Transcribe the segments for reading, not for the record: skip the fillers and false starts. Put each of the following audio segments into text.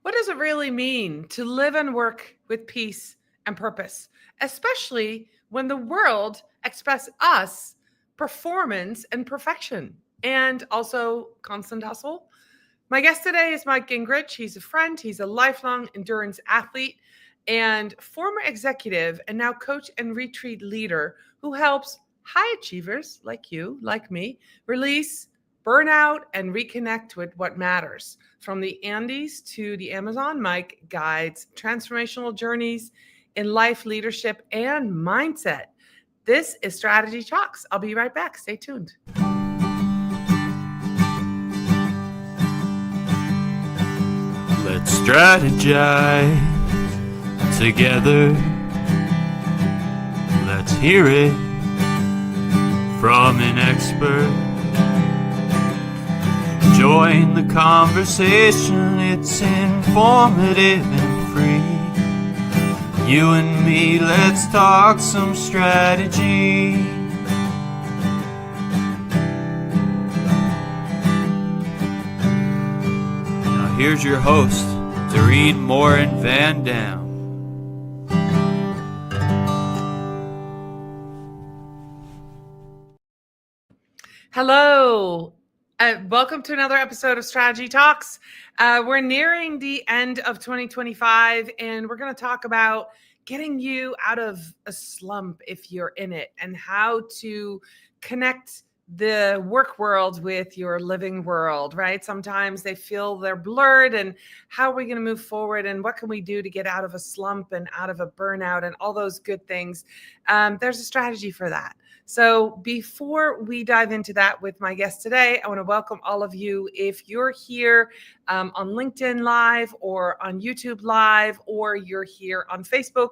What does it really mean to live and work with peace and purpose, especially when the world expects us performance and perfection and also constant hustle? My guest today is Mike Gingerich. He's a friend, he's a lifelong endurance athlete and former executive and now coach and retreat leader who helps high achievers like you, like me, release burnout and reconnect with what matters. From the Andes to the Amazon, Mike guides transformational journeys in life, leadership, and mindset. This is Strategy Talks. I'll be right back. Stay tuned. Let's strategize together. Let's hear it from an expert. Join the conversation, it's informative and free. You and me, let's talk some strategy. Now here's your host, Morin-van. Hello. Welcome to another episode of Strategy Talks. We're nearing the end of 2025, and we're going to talk about getting you out of a slump if you're in it and how to connect the work world with your living world, right? Sometimes they feel they're blurred, and how are we going to move forward, and what can we do to get out of a slump and out of a burnout and all those good things? There's a strategy for that. So before we dive into that with my guest today, I want to welcome all of you. If you're here on LinkedIn Live or on YouTube Live, or you're here on Facebook,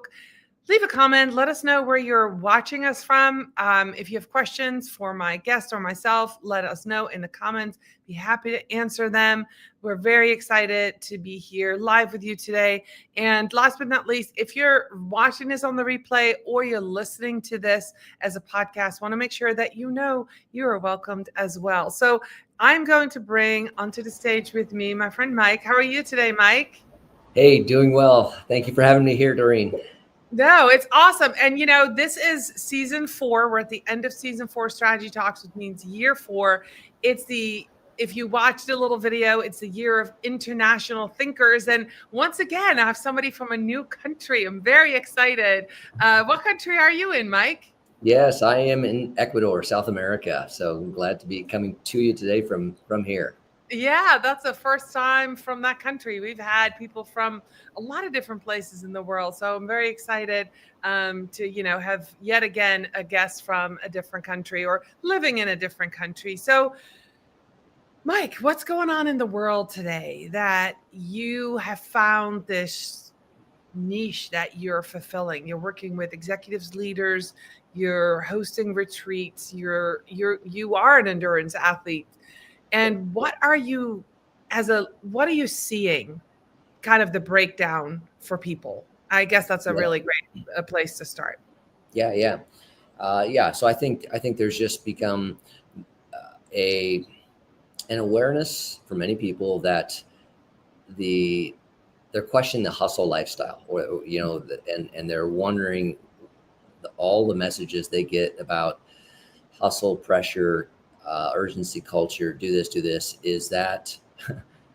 leave a comment. Let us know where you're watching us from. If you have questions for my guest or myself, let us know in the comments. Be happy to answer them. We're very excited to be here live with you today. And last but not least, if you're watching this on the replay or you're listening to this as a podcast, want to make sure that you know you are welcomed as well. So I'm going to bring onto the stage with me my friend Mike. How are you today, Mike? Hey, doing well. Thank you for having me here, Doreen. No, it's awesome. And, you know, this is season 4. We're at the end of season 4 Strategy Talks, which means year 4. If you watched a little video, it's the year of international thinkers. And once again, I have somebody from a new country. I'm very excited. What country are you in, Mike? Yes, I am in Ecuador, South America. So I'm glad to be coming to you today from here. Yeah, that's the first time from that country. We've had people from a lot of different places in the world. So I'm very excited to, have yet again a guest from a different country or living in a different country. So, Mike, what's going on in the world today that you have found this niche that you're fulfilling? You're working with executives, leaders, you're hosting retreats, you are an endurance athlete. And what are you seeing kind of the breakdown for people? I guess that's a really great place to start. Yeah. So I think there's just become an awareness for many people that they're questioning the hustle lifestyle, or and they're wondering all the messages they get about hustle, pressure, urgency culture, do this, is that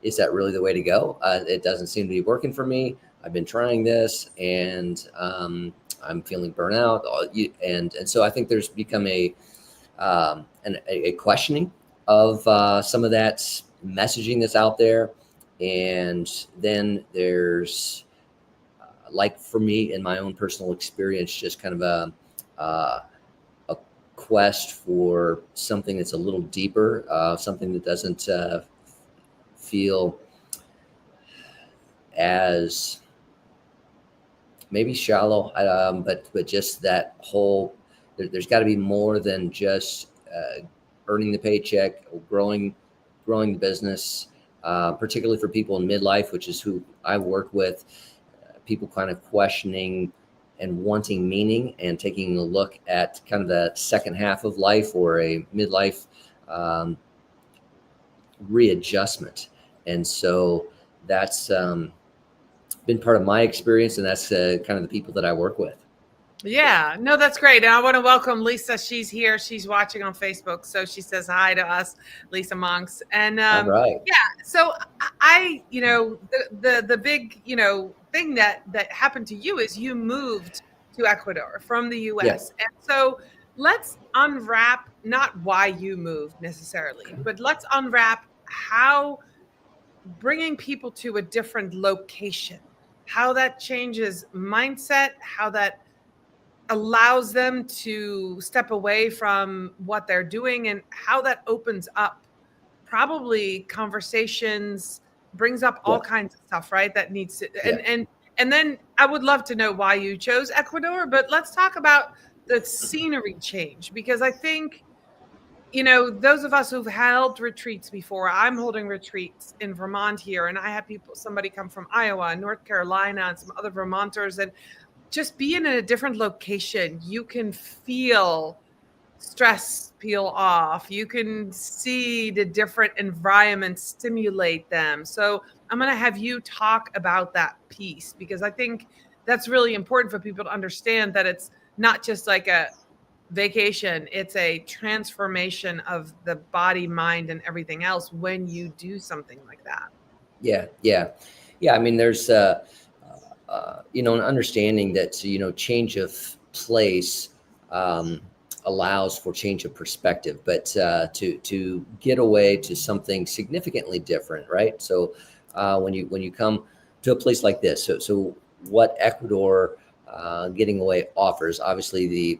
really the way to go? It doesn't seem to be working for me. I've been trying this, and I'm feeling burnout. And so I think there's become a questioning of some of that messaging that's out there. And then there's, like for me, in my own personal experience, just kind of a quest for something that's a little deeper, something that doesn't feel as maybe shallow, but just that whole, there's got to be more than just earning the paycheck, or growing the business, particularly for people in midlife, which is who I work with. People kind of questioning and wanting meaning, and taking a look at kind of the second half of life, or a midlife readjustment. And so that's been part of my experience, and that's kind of the people that I work with. Yeah, no, that's great. And I want to welcome Lisa. She's here. She's watching on Facebook. So she says hi to us, Lisa Monks. And All right. yeah, so the big, thing that happened to you is you moved to Ecuador from the US. Yes. And so let's unwrap not why you moved necessarily, but let's unwrap how bringing people to a different location, how that changes mindset, how that allows them to step away from what they're doing, and how that opens up probably conversations, brings up all Yeah. kinds of stuff, right? That needs to, Yeah. and then I would love to know why you chose Ecuador, but let's talk about the scenery change, because I think, those of us who've held retreats before, I'm holding retreats in Vermont here, and I had somebody come from Iowa and North Carolina and some other Vermonters, and just being in a different location, you can feel stress peel off. You can see the different environments stimulate them. So I'm going to have you talk about that piece, because I think that's really important for people to understand that it's not just like a vacation, it's a transformation of the body, mind, and everything else when you do something like that. Yeah. I mean, there's an understanding that change of place allows for change of perspective, but to get away to something significantly different, right? So when you come to a place like this, so what Ecuador getting away offers, obviously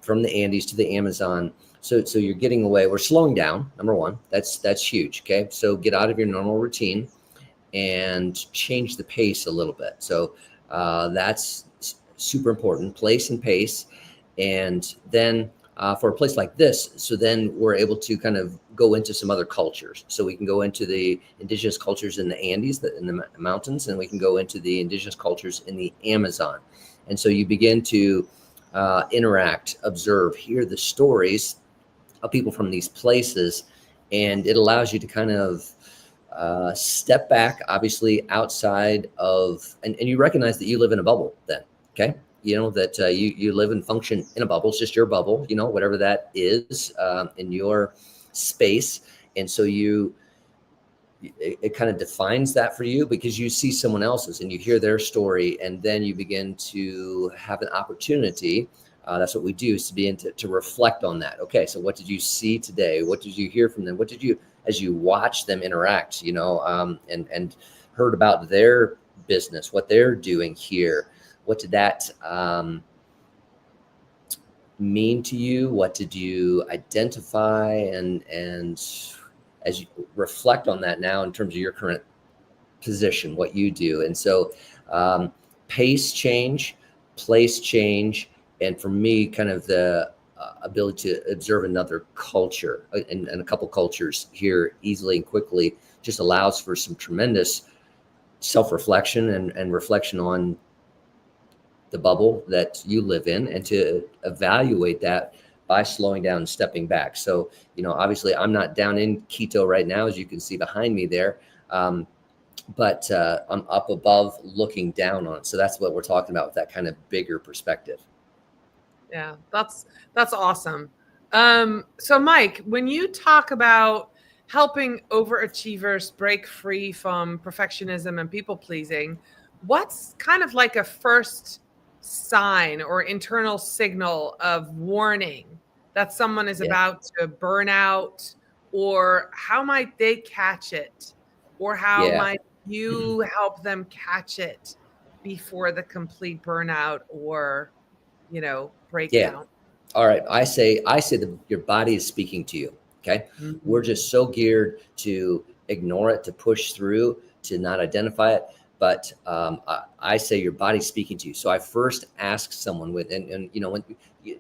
from the Andes to the Amazon. So you're getting away. We're slowing down. Number one, that's huge. Okay, so get out of your normal routine and change the pace a little bit. So that's super important, place and pace. And then for a place like this, so then we're able to kind of go into some other cultures. So we can go into the indigenous cultures in the Andes, in the mountains, and we can go into the indigenous cultures in the Amazon. And so you begin to interact, observe, hear the stories of people from these places, and it allows you to kind of step back, obviously outside of, and you recognize that you live in a bubble then, okay? That you live and function in a bubble. It's just your bubble, whatever that is in your space. And so it kind of defines that for you, because you see someone else's and you hear their story, and then you begin to have an opportunity. That's what we do, is to begin to reflect on that. Okay, so what did you see today? What did you hear from them? What did you, as you watch them interact, and heard about their business, what they're doing here? What did that mean to you? What did you identify? And as you reflect on that now in terms of your current position, what you do. And so pace change, place change, and for me, kind of the ability to observe another culture and a couple cultures here easily and quickly just allows for some tremendous self-reflection and reflection on the bubble that you live in, and to evaluate that by slowing down and stepping back. So, obviously I'm not down in Quito right now, as you can see behind me there, but I'm up above looking down on it. So that's what we're talking about with that kind of bigger perspective. Yeah, that's awesome. So Mike, when you talk about helping overachievers break free from perfectionism and people pleasing, what's kind of like a first sign or internal signal of warning that someone is about to burn out, or how might they catch it, or how might you help them catch it before the complete burnout or breakdown? All right. I say that your body is speaking to you. Okay. Mm-hmm. We're just so geared to ignore it, to push through, to not identify it. But I say your body's speaking to you. So I first ask someone when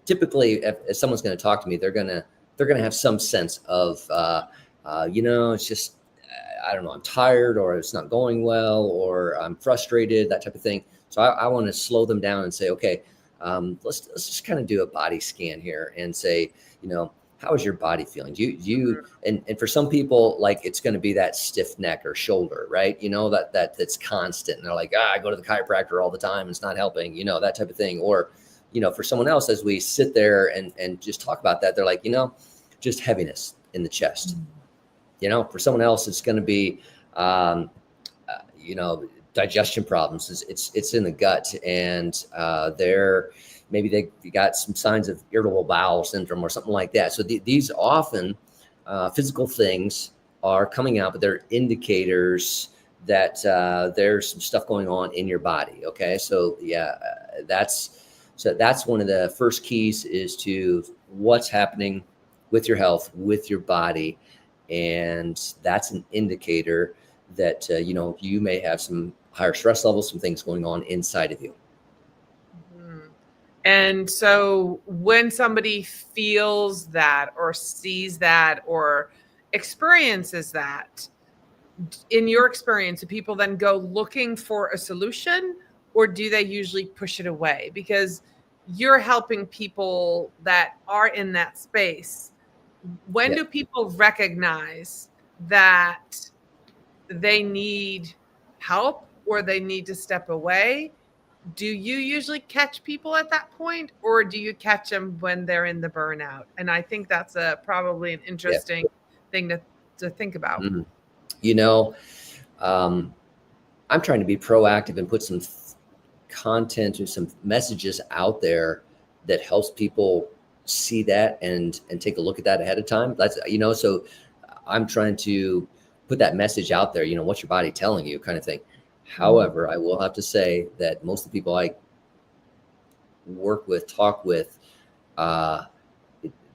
typically if someone's going to talk to me, they're going to have some sense of, it's just, I don't know, I'm tired, or it's not going well, or I'm frustrated, that type of thing. So I want to slow them down and say, okay, let's just kind of do a body scan here and say, how is your body feeling? And for some people, like it's going to be that stiff neck or shoulder, right? That's constant. And they're like, I go to the chiropractor all the time. It's not helping, that type of thing. Or, for someone else, as we sit there and just talk about that, they're like, just heaviness in the chest. For someone else, it's going to be, digestion problems. It's in the gut, and maybe they got some signs of irritable bowel syndrome or something like that. So these often physical things are coming out, but they're indicators that there's some stuff going on in your body. Okay, so that's one of the first keys is to what's happening with your health, with your body, and that's an indicator that you may have some higher stress levels, some things going on inside of you. And so when somebody feels that or sees that or experiences that, in your experience, do people then go looking for a solution, or do they usually push it away? Because you're helping people that are in that space. When do people recognize that they need help or they need to step away? Do you usually catch people at that point, or do you catch them when they're in the burnout? And I think that's probably an interesting thing to think about. I'm trying to be proactive and put some content or some messages out there that helps people see that and take a look at that ahead of time. That's, so I'm trying to put that message out there, what's your body telling you, kind of thing. However, I will have to say that most of the people I work with, talk with,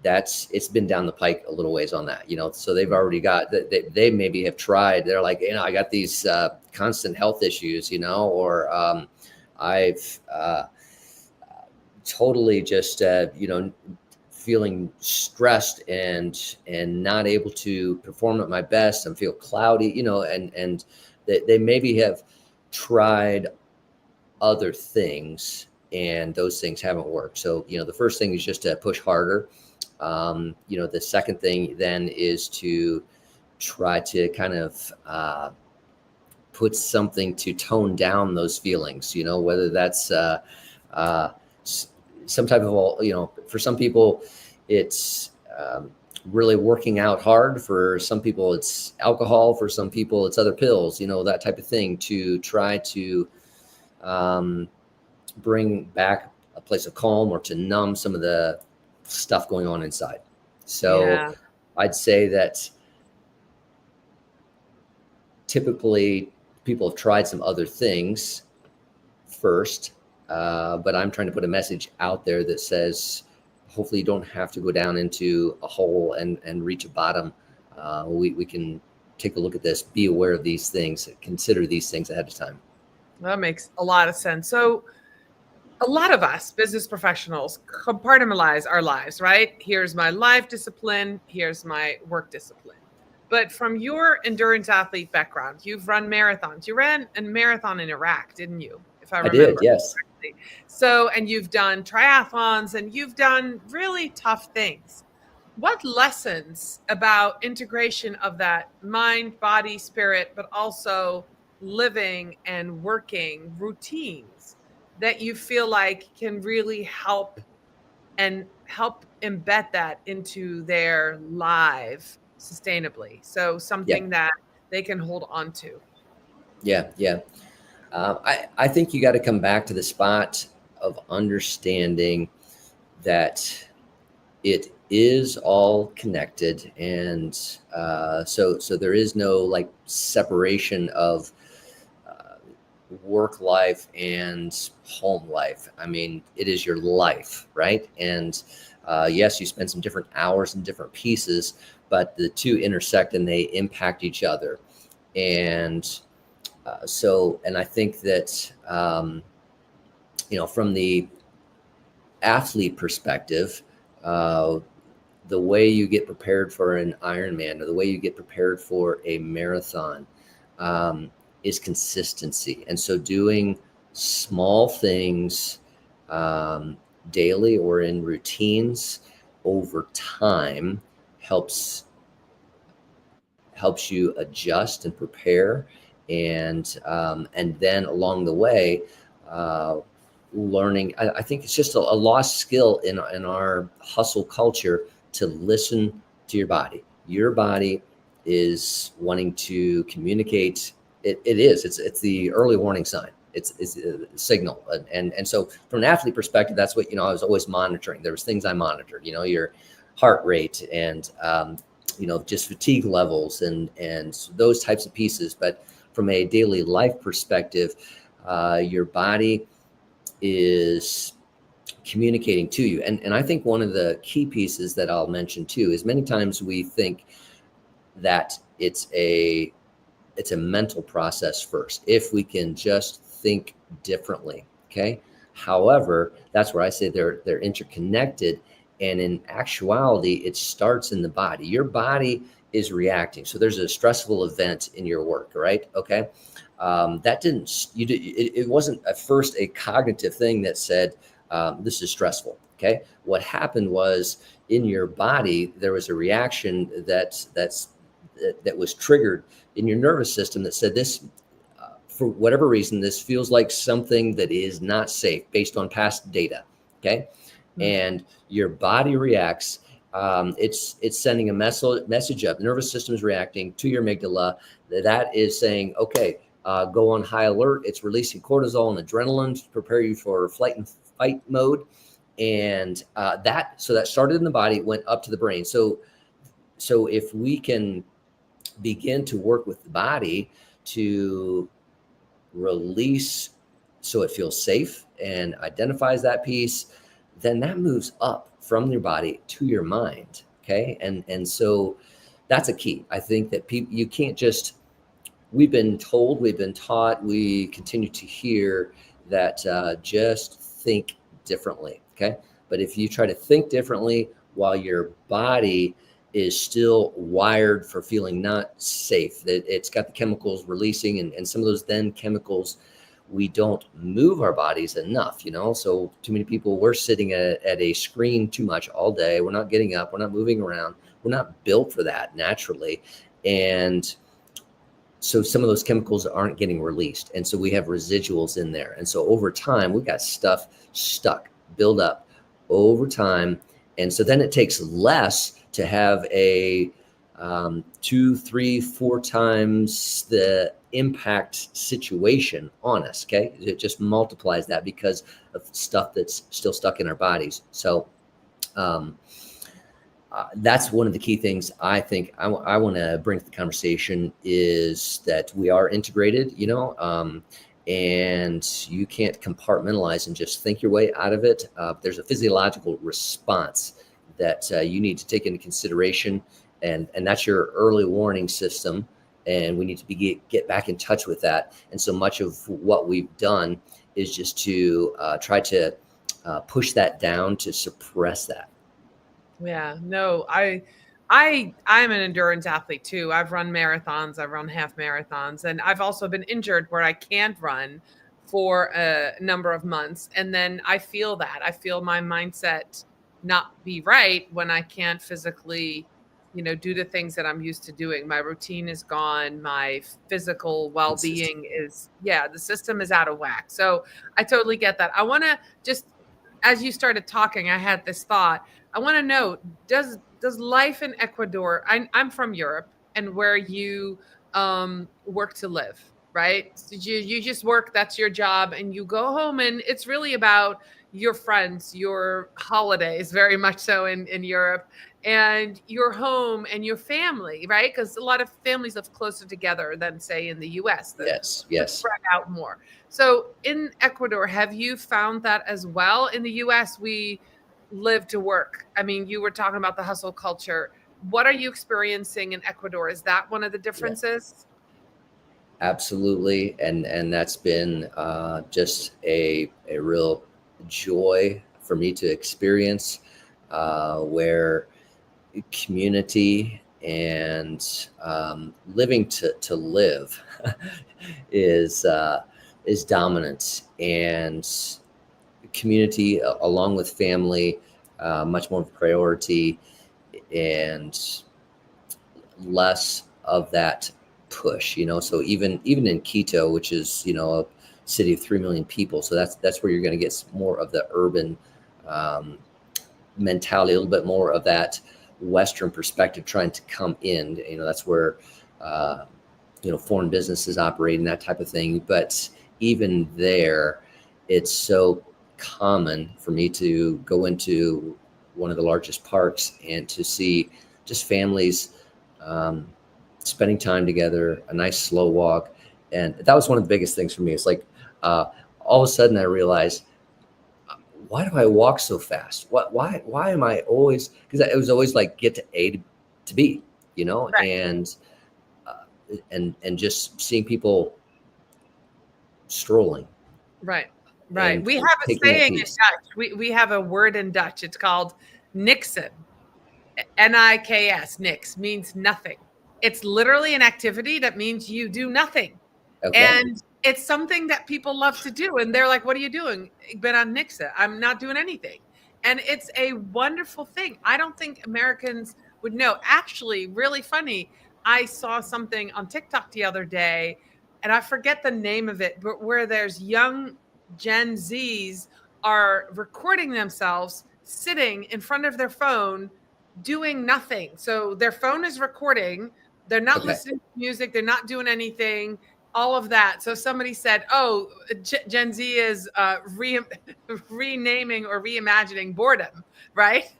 it's been down the pike a little ways on that, so they've already got, they maybe have tried, they're like, I got these constant health issues, or I've totally just, feeling stressed and not able to perform at my best and feel cloudy, and they maybe have tried other things and those things haven't worked. So, the first thing is just to push harder. The second thing then is to try to kind of put something to tone down those feelings, whether that's some type of, for some people it's really working out hard. For some people it's alcohol. For some people it's other pills, that type of thing, to try to bring back a place of calm or to numb some of the stuff going on inside. So I'd say that typically people have tried some other things first, but I'm trying to put a message out there that says, hopefully you don't have to go down into a hole and reach a bottom. We can take a look at this, be aware of these things, consider these things ahead of time. That makes a lot of sense. So a lot of us business professionals compartmentalize our lives, right? Here's my life discipline. Here's my work discipline. But from your endurance athlete background, you've run marathons. You ran a marathon in Iraq, didn't you? If I remember. I did, yes. Correctly. So, and you've done triathlons and you've done really tough things. What lessons about integration of that mind, body, spirit, but also living and working routines that you feel like can really help embed that into their life sustainably? So something that they can hold on to. Yeah. I think you got to come back to the spot of understanding that it is all connected. And so there is no like separation of work life and home life. I mean, it is your life, right? And yes, you spend some different hours and different pieces, but the two intersect and they impact each other. And and I think that, from the athlete perspective, the way you get prepared for an Ironman or the way you get prepared for a marathon is consistency. And so doing small things daily or in routines over time helps you adjust and prepare, and then along the way, learning. I think it's just a lost skill in our hustle culture to listen to your body. Your body is wanting to communicate. It's the early warning sign. It's a signal, and so from an athlete perspective, that's what I was always monitoring. There was things I monitored. Your heart rate and just fatigue levels and those types of pieces. But from a daily life perspective, your body is communicating to you. And I think one of the key pieces that I'll mention too is many times we think that it's a mental process first. If we can just think differently, okay? However, that's where I say they're interconnected. And in actuality, it starts in the body. Your body is reacting. So there's a stressful event in your work, right? Okay. It wasn't at first a cognitive thing that said, this is stressful. Okay. What happened was in your body, there was a reaction that was triggered in your nervous system that said this, for whatever reason, this feels like something that is not safe based on past data. Okay. Mm-hmm. And your body reacts. It's sending a message up. The nervous system is reacting to your amygdala. That is saying, okay, go on high alert. It's releasing cortisol and adrenaline to prepare you for flight and fight mode. And that started in the body, went up to the brain. So if we can begin to work with the body to release so it feels safe and identifies that piece, then that moves up from your body to your mind. Okay. And so that's a key. I think that you can't just, we've been told, we've been taught, we continue to hear that just think differently. Okay. But if you try to think differently while your body is still wired for feeling not safe, that it's got the chemicals releasing and some of those then chemicals, we don't move our bodies enough, so too many people, we're sitting at a screen too much all day. We're not getting up. We're not moving around. We're not built for that naturally. And so some of those chemicals aren't getting released. And so we have residuals in there. And so over time, we've got stuff stuck, build up over time. And so then it takes less to have a 2, 3, 4 times the impact situation on us. Okay. It just multiplies that because of stuff that's still stuck in our bodies. So that's one of the key things I think I want to bring to the conversation is that we are integrated, and you can't compartmentalize and just think your way out of it. There's a physiological response that you need to take into consideration, and that's your early warning system. And we need to get back in touch with that. And so much of what we've done is just to try to push that down, to suppress that. Yeah, no, I'm an endurance athlete too. I've run marathons, I've run half marathons, and I've also been injured where I can't run for a number of months. And then I feel my mindset not be right when I can't physically do the things that I'm used to doing. My routine is gone. My physical well-being the system is out of whack. So I totally get that. I want to just, as you started talking, I had this thought. I want to know, does life in Ecuador, I'm from Europe, and where you work to live, right? So you just work, that's your job, and you go home, and it's really about your friends, your holidays, very much so in Europe, and your home and your family, right? Because a lot of families live closer together than, say, in the U.S. Yes. Spread out more. So in Ecuador, have you found that as well? In the U.S., we live to work. I mean, you were talking about the hustle culture. What are you experiencing in Ecuador? Is that one of the differences? Yeah. Absolutely. And that's been just a real joy for me to experience, where community and living to live is dominant, and community along with family much more of a priority, and less of that push, so even in Quito, which is, a city of 3 million people, so that's where you're going to get more of the urban mentality, a little bit more of that Western perspective trying to come in. That's where foreign businesses operating, that type of thing. But even there, it's so common for me to go into one of the largest parks and to see just families spending time together, a nice slow walk. And that was one of the biggest things for me. It's like all of a sudden I realized, why do I walk so fast? Why am I always, because it was always like get to A to B, Right. and just seeing people strolling Right. and We have a taking that saying in piece. Dutch. We have a word in Dutch. It's called niksen. Niks. Nix means nothing. It's literally an activity that means you do nothing. Okay. And it's something that people love to do. And they're like, what are you doing? Ik ben aan niksen. I'm not doing anything. And it's a wonderful thing. I don't think Americans would know. Actually, really funny. I saw something on TikTok the other day, and I forget the name of it, but where there's young Gen Zs are recording themselves sitting in front of their phone doing nothing. So their phone is recording. They're not Okay. listening to music. They're not doing anything. All of that. So somebody said, "Oh, Gen Z is renaming or reimagining boredom." Right?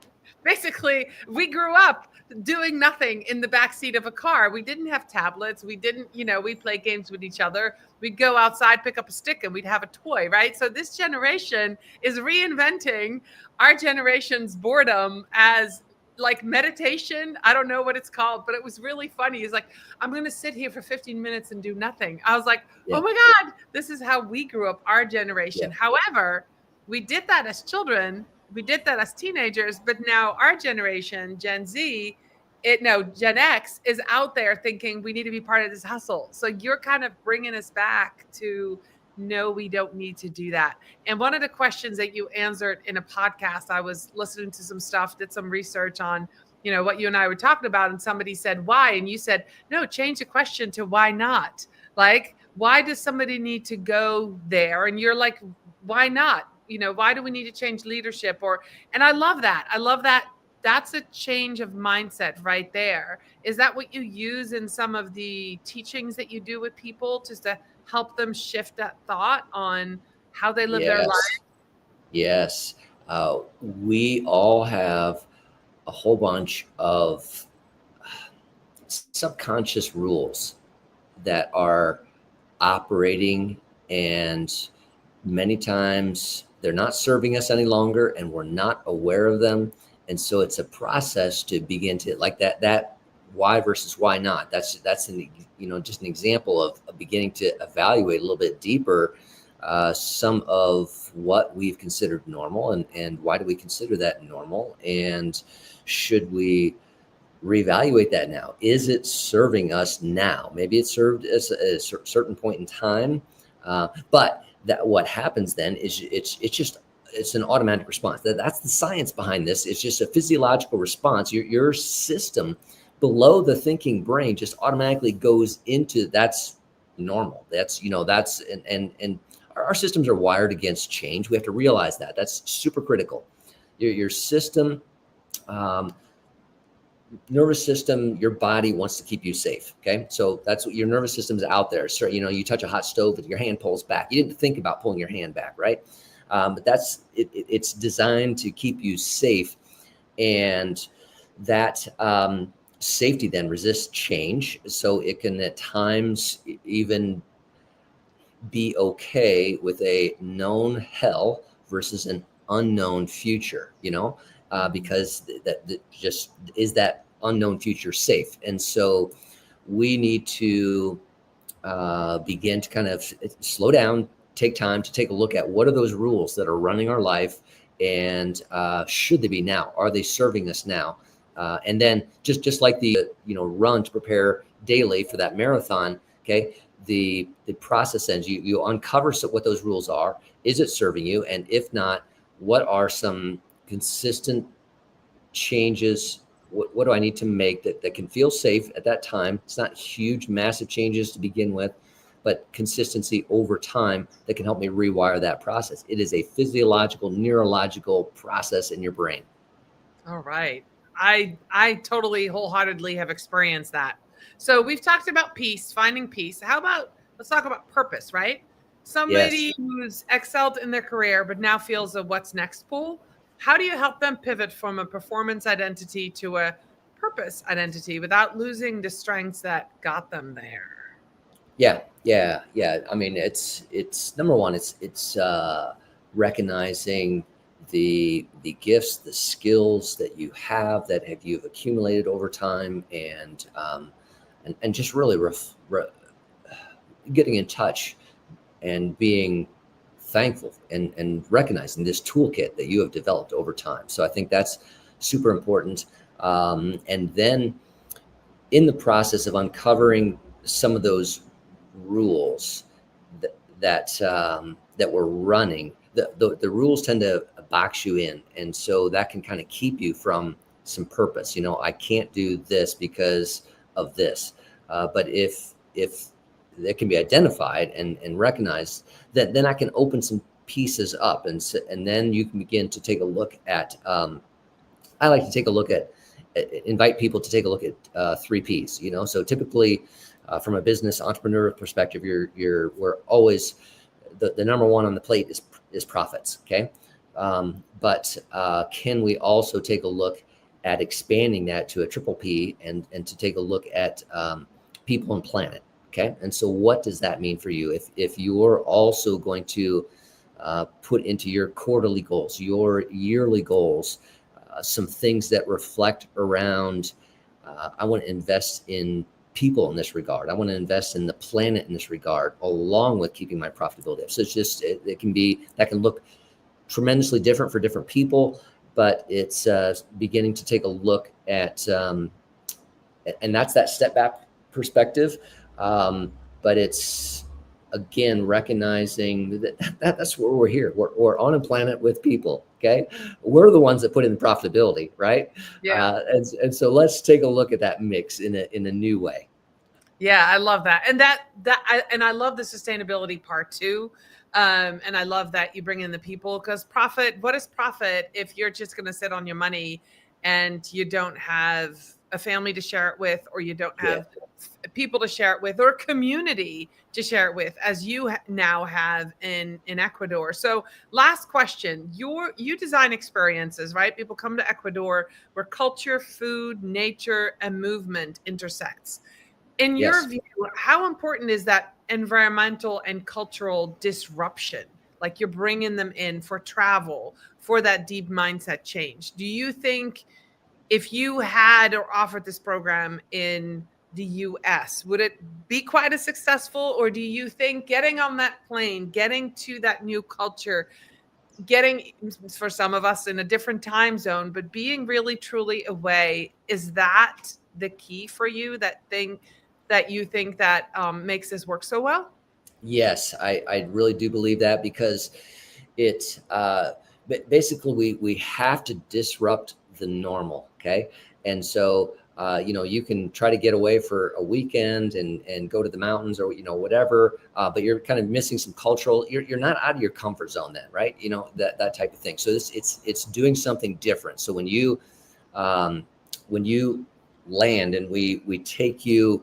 Basically, we grew up doing nothing in the backseat of a car. We didn't have tablets. We didn't, we play games with each other. We'd go outside, pick up a stick, and we'd have a toy, right? So this generation is reinventing our generation's boredom as like meditation. I don't know what it's called, but it was really funny. He's like, I'm going to sit here for 15 minutes and do nothing. I was like, Yeah. oh my God, this is how we grew up, our generation. Yeah. However, we did that as children. We did that as teenagers, but now our generation, Gen Z, Gen X is out there thinking we need to be part of this hustle. So you're kind of bringing us back to no, we don't need to do that. And one of the questions that you answered in a podcast, I was listening to some stuff, did some research on, what you and I were talking about. And somebody said, why? And you said, no, change the question to why not? Like, why does somebody need to go there? And you're like, why not? Why do we need to change leadership? And I love that. I love that. That's a change of mindset right there. Is that what you use in some of the teachings that you do with people, just to help them shift that thought on how they live their life? Yes. We all have a whole bunch of subconscious rules that are operating, and many times they're not serving us any longer and we're not aware of them. And so it's a process to begin to, like that why versus why not. That's just an example of beginning to evaluate a little bit deeper some of what we've considered normal, and why do we consider that normal, and should we reevaluate that now? Is it serving us now? Maybe it served us at a certain point in time, but that what happens then is it's an automatic response. That's the science behind this. It's just a physiological response. Your system below the thinking brain just automatically goes into that's normal. And our systems are wired against change. We have to realize that. That's super critical. Your system, nervous system, your body wants to keep you safe. Okay. So that's what your nervous system's out there. So, you touch a hot stove and your hand pulls back. You didn't think about pulling your hand back, right? But it's designed to keep you safe. And that safety then resists change. So it can at times even be okay with a known hell versus an unknown future, because that just is that unknown future safe. And so we need to begin to kind of slow down, take time to take a look at what are those rules that are running our life, and should they be now? Are they serving us now? And then just like the run to prepare daily for that marathon, okay, the process ends. You uncover what those rules are. Is it serving you? And if not, what are some consistent changes. What do I need to make that can feel safe at that time? It's not huge, massive changes to begin with, but consistency over time that can help me rewire that process. It is a physiological, neurological process in your brain. All right. I totally wholeheartedly have experienced that. So we've talked about peace, finding peace. How about let's talk about purpose, right? Yes. Somebody who's excelled in their career but now feels a what's next pull. How do you help them pivot from a performance identity to a purpose identity without losing the strengths that got them there? Yeah. I mean, it's number one. It's recognizing the gifts, the skills that you have you've accumulated over time, and just really getting in touch and being thankful and recognizing this toolkit that you have developed over time. So I think that's super important. And then in the process of uncovering some of those rules that we're running, the rules tend to box you in, and so that can kind of keep you from some purpose. I can't do this because of this, but if it can be identified and recognized, then I can open some pieces up, and then you can begin to take a look at. I like to take a look at, invite people to take a look at 3 Ps. So typically, from a business entrepreneur perspective, we're always the number one on the plate is profits. Okay, but can we also take a look at expanding that to a triple P and to take a look at people and planet? Okay, and so what does that mean for you if you're also going to put into your quarterly goals, your yearly goals, some things that reflect around, I want to invest in people in this regard. I want to invest in the planet in this regard, along with keeping my profitability up. So it's just, it can be, that can look tremendously different for different people, but it's beginning to take a look at, and that's that step back perspective. But it's, again, recognizing that's where we're here. We're on a planet with people. Okay, we're the ones that put in the profitability, right? Yeah. And so let's take a look at that mix in a new way. Yeah, I love that. And I love the sustainability part too. And I love that you bring in the people, because what is profit if you're just going to sit on your money and you don't have a family to share it with, or you don't have people to share it with, or community to share it with, as you now have in Ecuador. So last question, you design experiences, right? People come to Ecuador where culture, food, nature, and movement intersects. In your view, how important is that environmental and cultural disruption? Like, you're bringing them in for travel, for that deep mindset change. Do you think if you had or offered this program in the US, would it be quite as successful? Or do you think getting on that plane, getting to that new culture, getting, for some of us, in a different time zone, but being really truly away, is that the key for you, that you think that makes this work so well? Yes, I really do believe that, because it basically we have to disrupt the normal. Okay, and so you can try to get away for a weekend and go to the mountains, or whatever, but you're kind of missing some cultural. You're not out of your comfort zone then, right? That type of thing. So it's doing something different. So when you land and we take you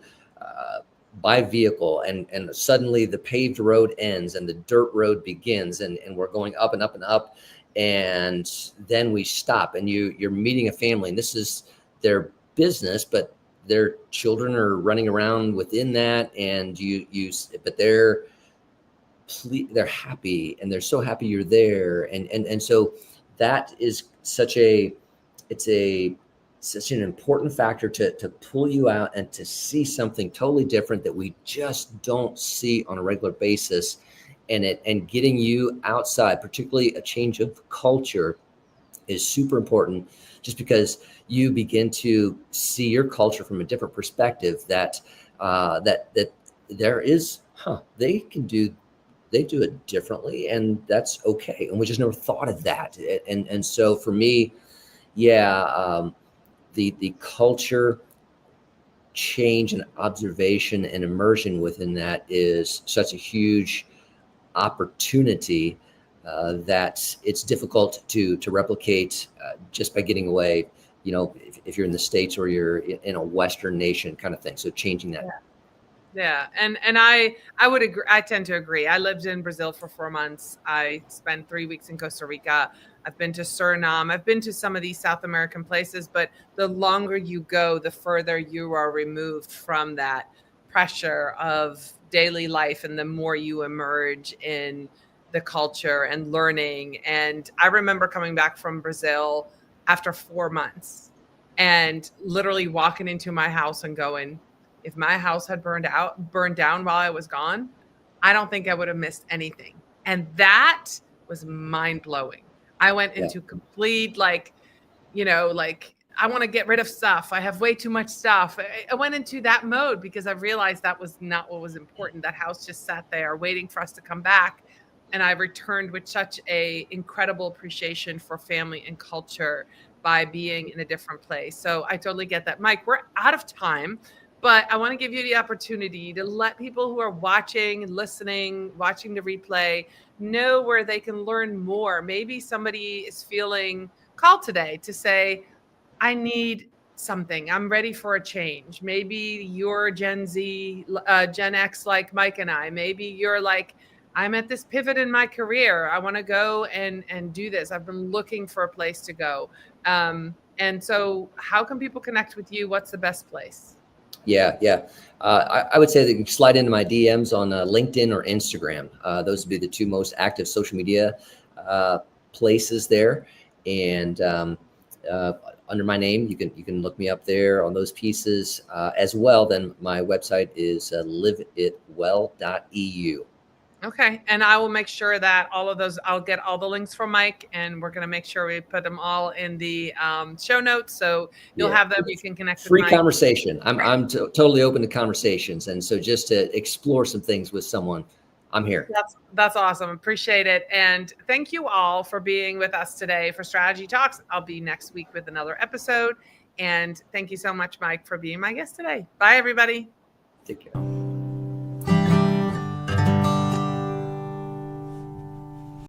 by vehicle, and suddenly the paved road ends and the dirt road begins, and we're going up and up and up, and then we stop, and you're meeting a family, and this is their business, but their children are running around within that, and but they're happy, and they're so happy you're there, and so that is such an important factor to pull you out and to see something totally different that we just don't see on a regular basis. And getting you outside, particularly a change of culture, is super important, just because you begin to see your culture from a different perspective, that there is, they can do they do it differently, and that's okay. And we just never thought of that. And so for me, the culture change and observation and immersion within that is such a huge opportunity that it's difficult to replicate just by getting away. If you're in the States or you're in a Western nation kind of thing. So changing that. Yeah. And I would agree. I tend to agree. I lived in Brazil for 4 months. I spent 3 weeks in Costa Rica. I've been to Suriname. I've been to some of these South American places, but the longer you go, the further you are removed from that pressure of daily life and the more you emerge in the culture and learning. And I remember coming back from Brazil after 4 months and literally walking into my house and going, if my house had burned down while I was gone, I don't think I would have missed anything. And that was mind blowing. I went into complete, like, I want to get rid of stuff. I have way too much stuff. I went into that mode because I realized that was not what was important. That house just sat there waiting for us to come back. And I returned with such a incredible appreciation for family and culture by being in a different place. So I totally get that. Mike, we're out of time. But I want to give you the opportunity to let people who are watching, listening, watching the replay know where they can learn more. Maybe somebody is feeling called today to say, I need something. I'm ready for a change. Maybe you're Gen Z, Gen X like Mike and I. Maybe you're like, I'm at this pivot in my career. I want to go and do this. I've been looking for a place to go. And so how can people connect with you? What's the best place? Yeah. I would say that you can slide into my DMs on LinkedIn or Instagram. Those would be the two most active social media places there. And under my name, you can look me up there on those pieces as well. Then my website is liveitwell.eu. Okay. And I will make sure that all of those, I'll get all the links from Mike, and we're going to make sure we put them all in the show notes. So you'll have them. You can connect free with Mike. Conversation. I'm totally open to conversations. And so just to explore some things with someone, I'm here. That's awesome. Appreciate it. And thank you all for being with us today for Strategy Talks. I'll be next week with another episode. And thank you so much, Mike, for being my guest today. Bye, everybody. Take care.